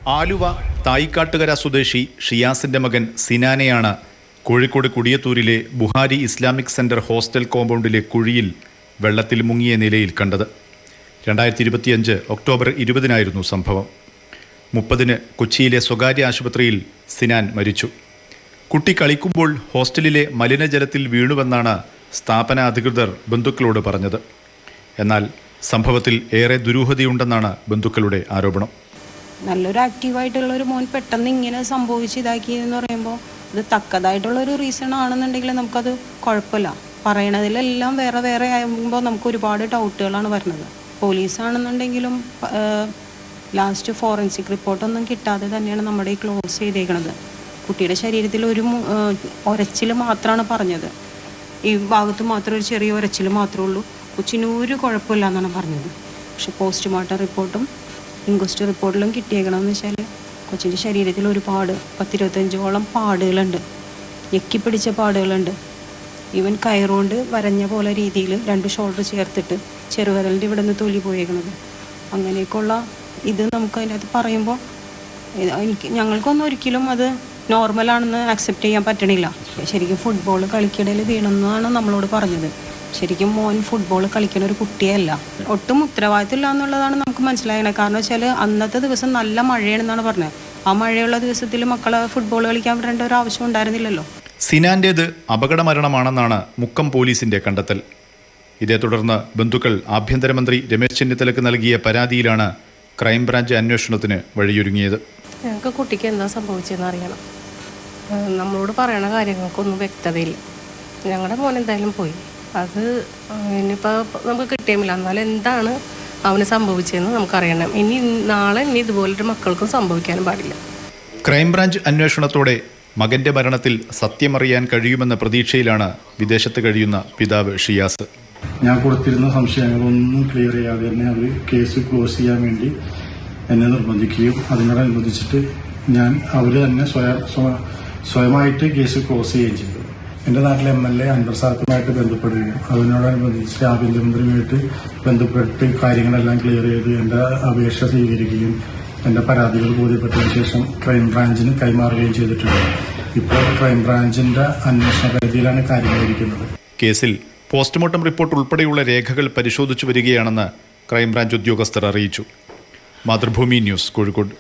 ആലുവ തായിക്കാട്ടുകര സ്വദേശി ഷിയാസിന്റെ മകൻ സിനാനെയാണ് കോഴിക്കോട് കുടിയത്തൂരിലെ ബുഹാരി ഇസ്ലാമിക് സെന്റർ ഹോസ്റ്റൽ കോമ്പൗണ്ടിലെ കുഴിയിൽ വെള്ളത്തിൽ മുങ്ങിയ നിലയിൽ കണ്ടത്. 2025 ഒക്ടോബർ 20 സംഭവം. 30 കൊച്ചിയിലെ സ്വകാര്യ ആശുപത്രിയിൽ സിനാൻ മരിച്ചു. കുട്ടി കളിക്കുമ്പോൾ ഹോസ്റ്റലിലെ മലിനജലത്തിൽ വീണുവെന്നാണ് സ്ഥാപന അധികൃതർ ബന്ധുക്കളോട് പറഞ്ഞത്. എന്നാൽ സംഭവത്തിൽ ഏറെ ദുരൂഹതയുണ്ടെന്നാണ് ബന്ധുക്കളുടെ ആരോപണം. നല്ലൊരു ആക്റ്റീവായിട്ടുള്ളൊരു മോൻ പെട്ടെന്ന് ഇങ്ങനെ സംഭവിച്ച് ഇതാക്കിയെന്ന് പറയുമ്പോൾ ഇത് തക്കതായിട്ടുള്ളൊരു റീസൺ ആണെന്നുണ്ടെങ്കിൽ നമുക്കത് കുഴപ്പമില്ല. പറയണതിലെല്ലാം വേറെ വേറെ ആകുമ്പോൾ നമുക്ക് ഒരുപാട് ഡൗട്ടുകളാണ് വരുന്നത്. പോലീസാണെന്നുണ്ടെങ്കിലും ലാസ്റ്റ് ഫോറൻസിക് റിപ്പോർട്ടൊന്നും കിട്ടാതെ തന്നെയാണ് നമ്മുടെ ഈ ക്ലോസ് ചെയ്തേക്കണത്. കുട്ടിയുടെ ശരീരത്തിൽ ഒരു ഒരച്ചിൽ മാത്രമാണ് പറഞ്ഞത്. ഈ ഭാഗത്ത് മാത്രം ഒരു ചെറിയ ഒരച്ചിൽ മാത്രമേ ഉള്ളൂ. കൊച്ചിന് ഒരു കുഴപ്പമില്ല എന്നാണ് പറഞ്ഞത്. പക്ഷെ പോസ്റ്റ്മോർട്ടം റിപ്പോർട്ടും ഇൻക്വസ്റ്റ് റിപ്പോർട്ടിലും കിട്ടിയേക്കണമെന്ന് വെച്ചാൽ കൊച്ചിൻ്റെ ശരീരത്തിൽ ഒരുപാട് 10-25ഓളം പാടുകളുണ്ട്. ഞെക്കിപ്പിടിച്ച പാടുകളുണ്ട്. ഈവൻ കയറുകൊണ്ട് വരഞ്ഞ പോലെ രീതിയിൽ 2 ഷോൾഡർ ചേർത്തിട്ട് ചെറുവിരലിൻ്റെ ഇവിടെ നിന്ന് തൊലി പോയേക്കണത്. അങ്ങനെയൊക്കെയുള്ള ഇത് നമുക്ക് അതിനകത്ത് പറയുമ്പോൾ ഞങ്ങൾക്കൊന്നും ഒരിക്കലും അത് നോർമലാണെന്ന് ആക്സെപ്റ്റ് ചെയ്യാൻ പറ്റണില്ല. ശരിക്കും ഫുട്ബോൾ കളിക്കിടയിൽ വീണെന്നാണ് നമ്മളോട് പറഞ്ഞത്. ശരിക്കും മോൻ ഫുട്ബോൾ കളിക്കുന്ന ഒരു കുട്ടിയല്ല. ഒട്ടും ഉത്തരവാദിത്തമില്ല എന്നുള്ളതാണ് നമുക്ക് മനസ്സിലായത്. കാരണം വെച്ചാൽ അന്നത്തെ ദിവസം നല്ല മഴയാണെന്നാണ് പറഞ്ഞത്. ആ മഴയുള്ള ദിവസത്തിൽ മക്കളെ ഫുട്ബോൾ കളിക്കാൻ വിടേണ്ട ഒരു ആവശ്യം ഉണ്ടായിരുന്നില്ലല്ലോ. സിനാന്റേത് അപകട മരണമാണെന്നാണ് മുക്കം പോലീസിന്റെ കണ്ടെത്തൽ. ഇതേ തുടർന്ന് ബന്ധുക്കൾ ആഭ്യന്തരമന്ത്രി രമേശ് ചെന്നിത്തലയ്ക്ക് നൽകിയ പരാതിയിലാണ് ക്രൈംബ്രാഞ്ച് അന്വേഷണത്തിന് വഴിയൊരുങ്ങിയത്. ഞങ്ങൾക്ക് കുട്ടിക്ക് എന്താ സംഭവിച്ചതെന്ന് അറിയണം. നമ്മളോട് പറയണ കാര്യങ്ങൾക്കൊന്നും വ്യക്തതയില്ല. ഞങ്ങളുടെ മോൻ എന്തായാലും പോയി. അത് ഇനിയിപ്പോൾ നമുക്ക് കിട്ടിയുമില്ല. എന്നാലും എന്താണ് അവന് സംഭവിച്ചതെന്ന് നമുക്കറിയണം. നാളെ ഇതുപോലൊരു മക്കൾക്കും സംഭവിക്കാനും പാടില്ല. ക്രൈംബ്രാഞ്ച് അന്വേഷണത്തോടെ മകന്റെ മരണത്തിൽ സത്യമറിയാൻ കഴിയുമെന്ന പ്രതീക്ഷയിലാണ് വിദേശത്ത് കഴിയുന്ന പിതാവ് ഷിയാസ്. ഞാൻ കൊടുത്തിരുന്ന സംശയങ്ങളൊന്നും ക്ലിയർ ചെയ്യാതെ തന്നെ അവർ കേസ് ക്ലോസ് ചെയ്യാൻ വേണ്ടി എന്നെ നിർബന്ധിക്കുകയും അതിനോടനുബന്ധിച്ചിട്ട് അവർ തന്നെ സ്വയമായിട്ട് കേസ് ക്ലോസ് ചെയ്യുകയും ചെയ്തു. എൻ്റെ നാട്ടിലെ MLA അൻവർ സാദത്തുമായിട്ട് ബന്ധപ്പെടുകയും അതിനോടനുബന്ധിച്ച് ആഭ്യന്തരമന്ത്രിയുമായിട്ട് ബന്ധപ്പെട്ട് കാര്യങ്ങളെല്ലാം ക്ലിയർ ചെയ്ത് എൻ്റെ അപേക്ഷ സ്വീകരിക്കുകയും എൻ്റെ പരാതികൾ ബോധ്യപ്പെട്ടതിന് ശേഷം ക്രൈംബ്രാഞ്ചിന് കൈമാറുകയും ചെയ്തിട്ടുണ്ട്. ഇപ്പോൾ ക്രൈംബ്രാഞ്ചിൻ്റെ അന്വേഷണ പരിധിയിലാണ് കാര്യങ്ങൾ ഇരിക്കുന്നത്. കേസിൽ പോസ്റ്റ്മോർട്ടം റിപ്പോർട്ട് ഉൾപ്പെടെയുള്ള രേഖകൾ പരിശോധിച്ചു വരികയാണെന്ന് ക്രൈംബ്രാഞ്ച് ഉദ്യോഗസ്ഥർ അറിയിച്ചു. മാതൃഭൂമി ന്യൂസ്, കോഴിക്കോട്.